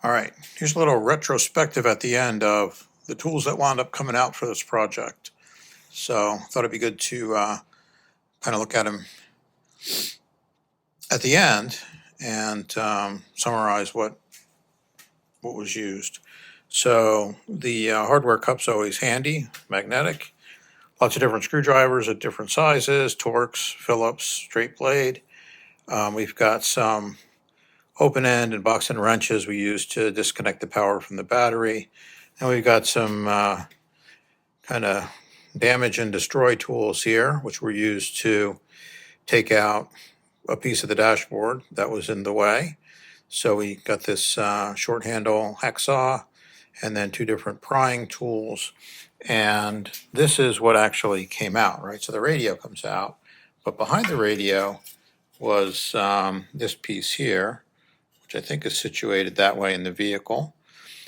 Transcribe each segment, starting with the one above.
All right, here's a little retrospective at the end of the tools that wound up coming out for this project. So I thought it'd be good to kind of look at them at the end and summarize what was used. So the hardware cup's always handy, magnetic. Lots of different screwdrivers at different sizes, Torx, Phillips, straight blade. We've got some open end and box end wrenches we use to disconnect the power from the battery. And we've got some kind of damage and destroy tools here, which were used to take out a piece of the dashboard that was in the way. So we got this short handle hacksaw and then two different prying tools. And this is what actually came out, right? So the radio comes out, but behind the radio was this piece here, which I think is situated that way in the vehicle.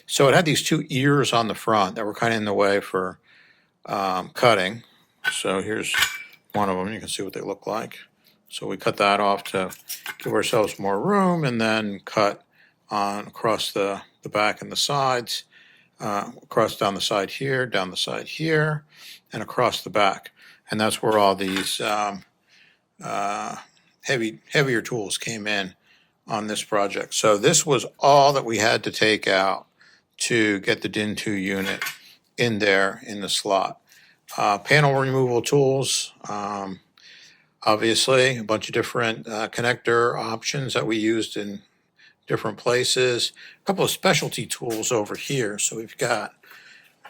So it had these two ears on the front that were kind of in the way for cutting. So here's one of them. You can see what they look like. So we cut that off to give ourselves more room, and then cut on across the back and the sides, across down the side here, down the side here, and across the back. And that's where all these heavier tools came in on this project. So this was all that we had to take out to get the DIN 2 unit in there in the slot. Panel removal tools, obviously a bunch of different connector options that we used in different places. A couple of specialty tools over here. So we've got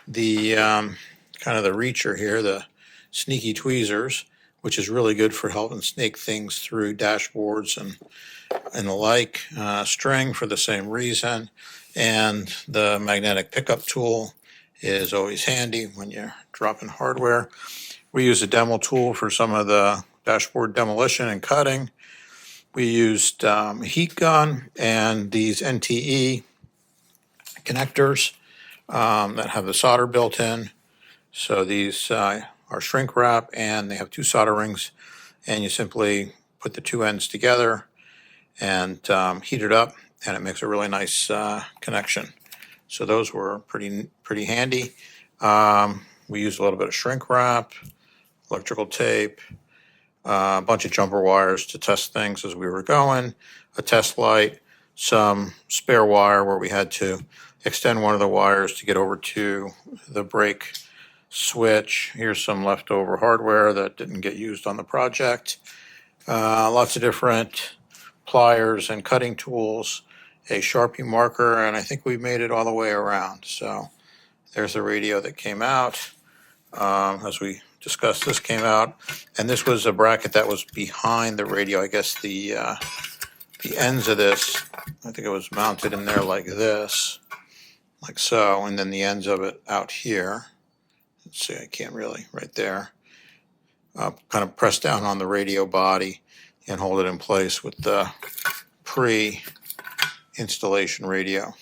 the kind of the reacher here, the sneaky tweezers, which is really good for helping snake things through dashboards and the like. String for the same reason. And the magnetic pickup tool is always handy when you're dropping hardware. We use a demo tool for some of the dashboard demolition and cutting. We used a heat gun and these NTE connectors that have the solder built in. So these are shrink wrap, and they have two solder rings, and you simply put the two ends together and heat it up, and it makes a really nice connection. So those were pretty handy. We used a little bit of shrink wrap, electrical tape, a bunch of jumper wires to test things as we were going, a test light, some spare wire where we had to extend one of the wires to get over to the brake switch. Here's some leftover hardware that didn't get used on the project. Lots of different pliers and cutting tools, a Sharpie marker, and I think we made it all the way around. So there's the radio that came out. As we discussed, this came out, and this was a bracket that was behind the radio. I guess the ends of this, I think it was mounted in there like this, like so, and then the ends of it out here. Let's see, I can't really, right there. Kind of press down on the radio body and hold it in place with the pre-installation radio.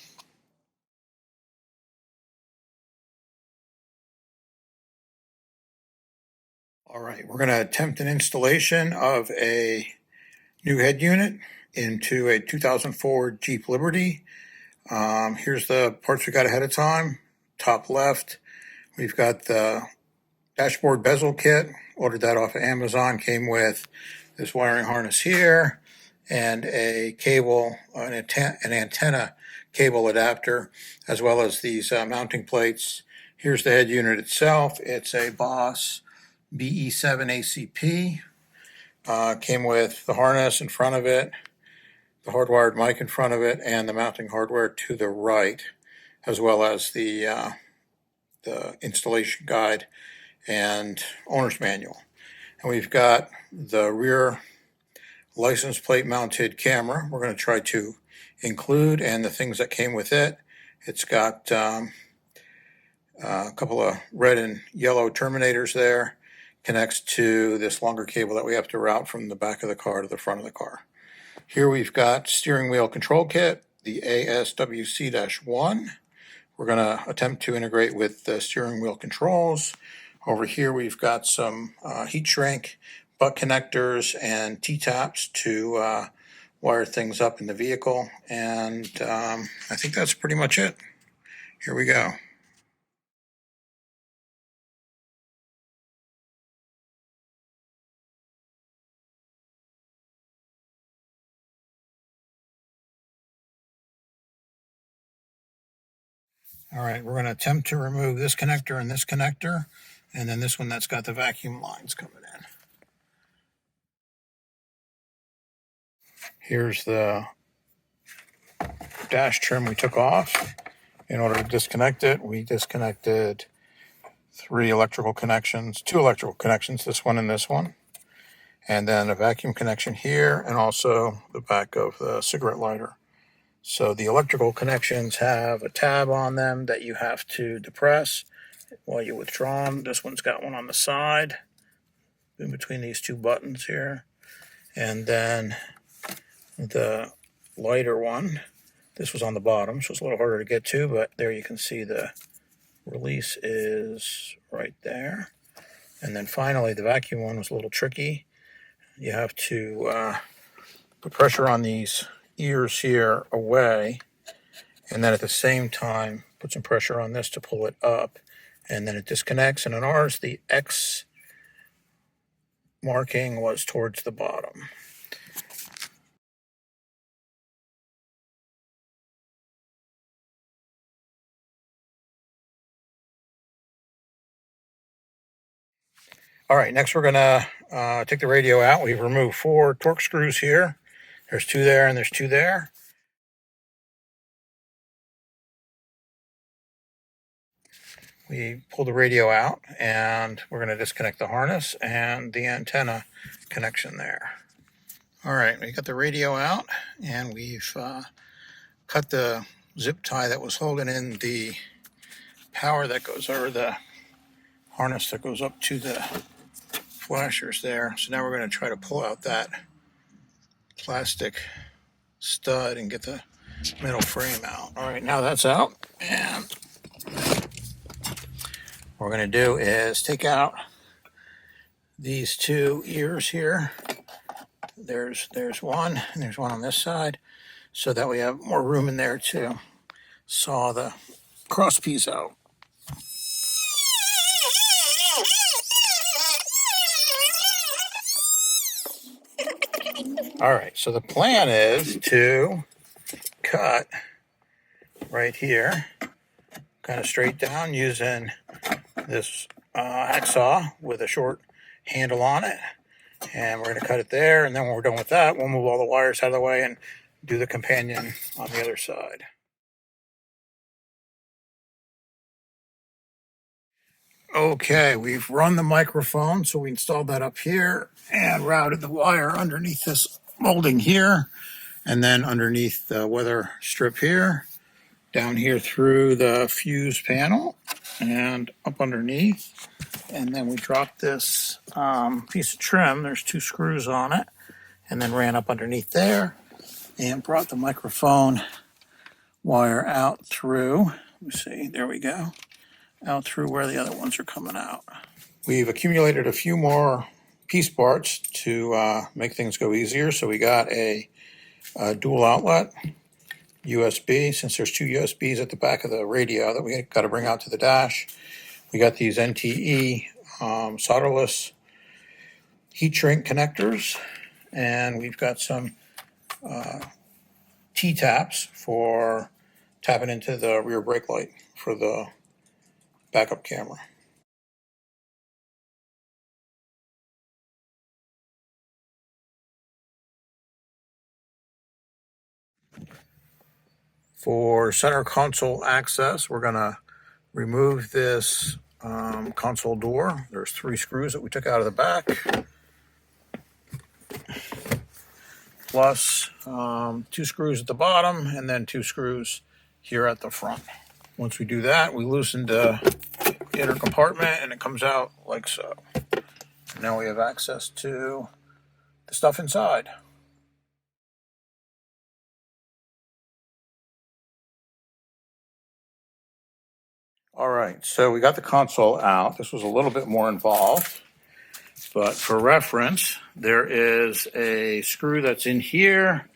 All right, we're going to attempt an installation of a new head unit into a 2004 Jeep Liberty. Here's the parts we got ahead of time. Top left, we've got the dashboard bezel kit. Ordered that off of Amazon. Came with this wiring harness here and a cable, an antenna cable adapter, as well as these mounting plates. Here's the head unit itself. It's a Boss BE7ACP. Came with the harness in front of it, the hardwired mic in front of it, and the mounting hardware to the right, as well as the installation guide and owner's manual. And we've got the rear license plate mounted camera we're going to try to include, and the things that came with it. It's got a couple of red and yellow terminators there. Connects to this longer cable that we have to route from the back of the car to the front of the car. Here we've got steering wheel control kit, the ASWC-1. We're going to attempt to integrate with the steering wheel controls. Over here we've got some heat shrink, butt connectors, and T-taps to wire things up in the vehicle, and I think that's pretty much it. Here we go. All right, we're going to attempt to remove this connector and then this one that's got the vacuum lines coming in. Here's the dash trim we took off. In order to disconnect it, we disconnected two electrical connections, this one and this one, and then a vacuum connection here, and also the back of the cigarette lighter. So the electrical connections have a tab on them that you have to depress while you withdraw them. This one's got one on the side, in between these two buttons here. And then the lighter one, this was on the bottom, so it's a little harder to get to, but there you can see the release is right there. And then finally, the vacuum one was a little tricky. You have to put pressure on these ears here away, and then at the same time put some pressure on this to pull it up, and then it disconnects. And on ours, the X marking was towards the bottom. All right, next we're gonna take the radio out. We've removed 4 torque screws here. There's 2 there and there's 2 there. We pull the radio out, and we're going to disconnect the harness and the antenna connection there. All right, we got the radio out, and we've cut the zip tie that was holding in the power that goes over the harness that goes up to the flashers there. So now we're going to try to pull out that plastic stud and get the metal frame out. All right, now that's out, and what we're going to do is take out these 2 ears here. There's one, and there's one on this side, so that we have more room in there to saw the cross piece out. All right, so the plan is to cut right here, kind of straight down, using this hacksaw with a short handle on it, and we're going to cut it there, and then when we're done with that, we'll move all the wires out of the way and do the companion on the other side. Okay, we've run the microphone, so we installed that up here and routed the wire underneath this molding here, and then underneath the weather strip here, down here through the fuse panel and up underneath. And then we dropped this piece of trim, there's 2 screws on it, and then ran up underneath there and brought the microphone wire out through. Let me see, there we go, out through where the other ones are coming out. We've accumulated a few more piece parts to make things go easier. So we got a dual outlet USB, since there's 2 USBs at the back of the radio that we got to bring out to the dash. We got these NTE solderless heat shrink connectors, and we've got some T-taps for tapping into the rear brake light for the backup camera. For center console access, we're going to remove this console door. There's 3 screws that we took out of the back, plus 2 screws at the bottom, and then 2 screws here at the front. Once we do that, we loosen the inner compartment, and it comes out like so. Now we have access to the stuff inside. All right, so we got the console out. This was a little bit more involved, but for reference, there is a screw that's in here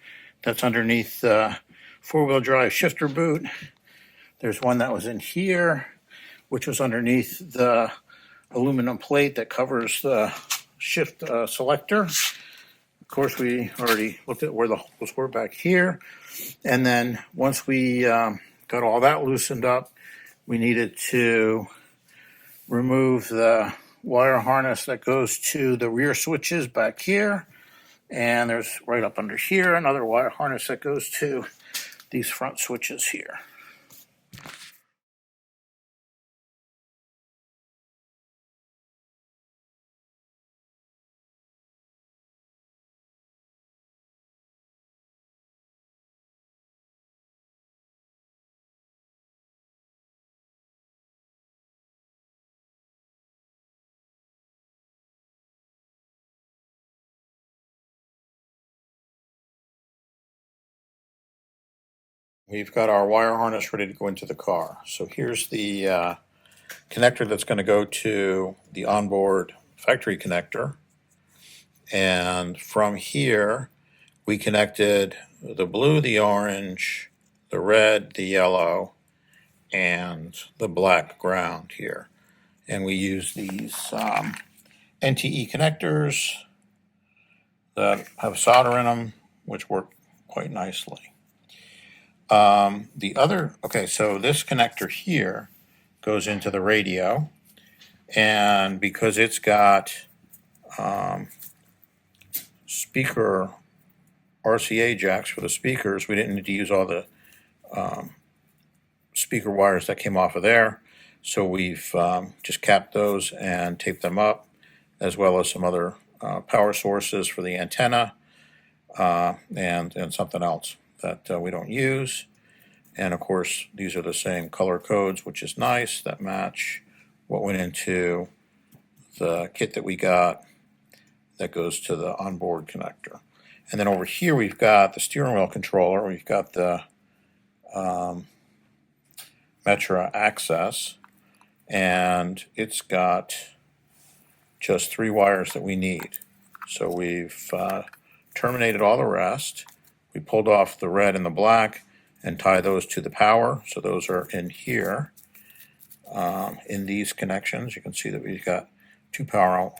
that's underneath the four-wheel drive shifter boot. There's one that was in here, which was underneath the aluminum plate that covers the shift selector. Of course, we already looked at where the holes were back here. And then once we got all that loosened up, we needed to remove the wire harness that goes to the rear switches back here. And there's right up under here another wire harness that goes to these front switches here. We've got our wire harness ready to go into the car. So here's the connector that's going to go to the onboard factory connector. And from here, we connected the blue, the orange, the red, the yellow, and the black ground here. And we use these NTE connectors that have solder in them, which work quite nicely. So this connector here goes into the radio, and because it's got speaker RCA jacks for the speakers, we didn't need to use all the speaker wires that came off of there. So we've just capped those and taped them up, as well as some other power sources for the antenna and something else that we don't use. And of course, these are the same color codes, which is nice, that match what went into the kit that we got that goes to the onboard connector. And then over here, we've got the steering wheel controller. We've got the Metra Axxess, and it's got just 3 wires that we need. So we've terminated all the rest. We pulled off the red and the black and tie those to the power. So those are in here. In these connections, you can see that we've got 2 power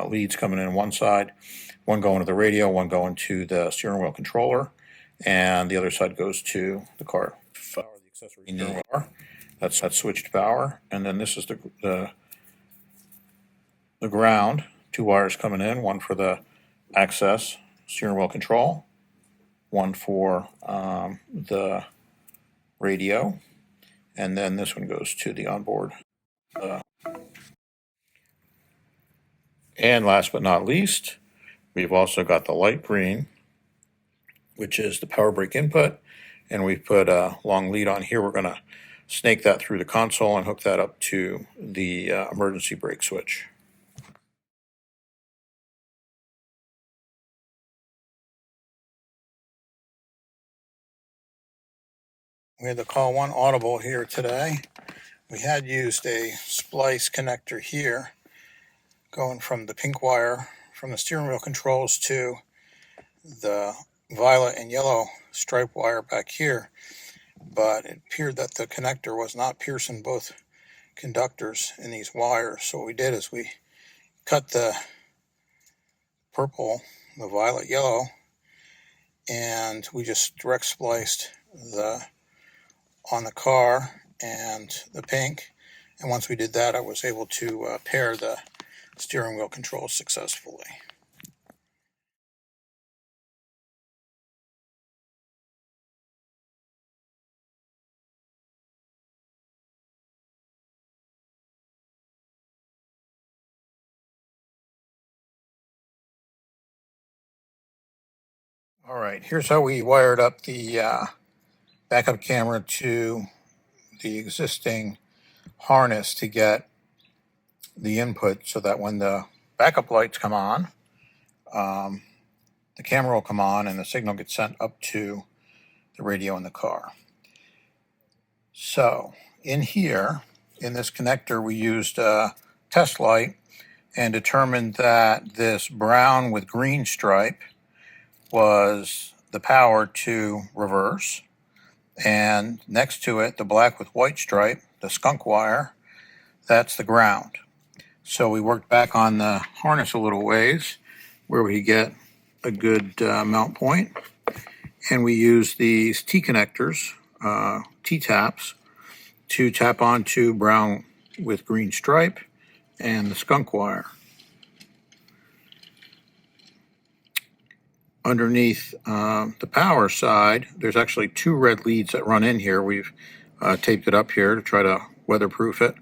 leads coming in one side, one going to the radio, one going to the steering wheel controller, and the other side goes to the car. The accessory steering wheel. That's switched power, and then this is the ground. 2 wires coming in, one for the Axxess steering wheel control, one for the radio, and then this one goes to the onboard. And last but not least, we've also got the light green, which is the power brake input, and we've put a long lead on here. We're going to snake that through the console and hook that up to the emergency brake switch. We had to call one audible here today. We had used a splice connector here, going from the pink wire from the steering wheel controls to the violet and yellow stripe wire back here, but it appeared that the connector was not piercing both conductors in these wires. So what we did is we cut the purple, the violet yellow, and we just direct spliced on the car and the pink. And once we did that, I was able to pair the steering wheel controls successfully. All right, here's how we wired up the backup camera to the existing harness to get the input, so that when the backup lights come on, the camera will come on and the signal gets sent up to the radio in the car. So in here, in this connector, we used a test light and determined that this brown with green stripe was the power to reverse, and next to it, the black with white stripe, the skunk wire, that's the ground. So we worked back on the harness a little ways where we get a good mount point, and we use these T-connectors, T-taps, to tap onto brown with green stripe and the skunk wire. Underneath the power side, there's actually two red leads that run in here. We've taped it up here to try to weatherproof it,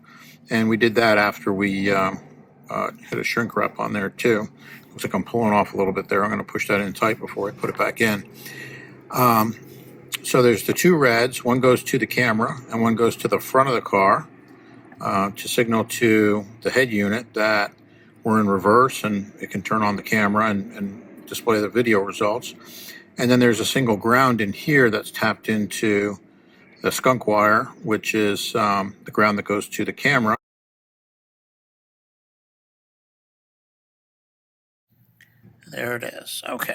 and we did that after we hit a shrink wrap on there too. Looks like I'm pulling off a little bit there. I'm going to push that in tight before I put it back in. So there's the two reds. One goes to the camera and one goes to the front of the car to signal to the head unit that we're in reverse and it can turn on the camera and display the video results. And then there's a single ground in here that's tapped into the skunk wire, which is the ground that goes to the camera. There it is. Okay.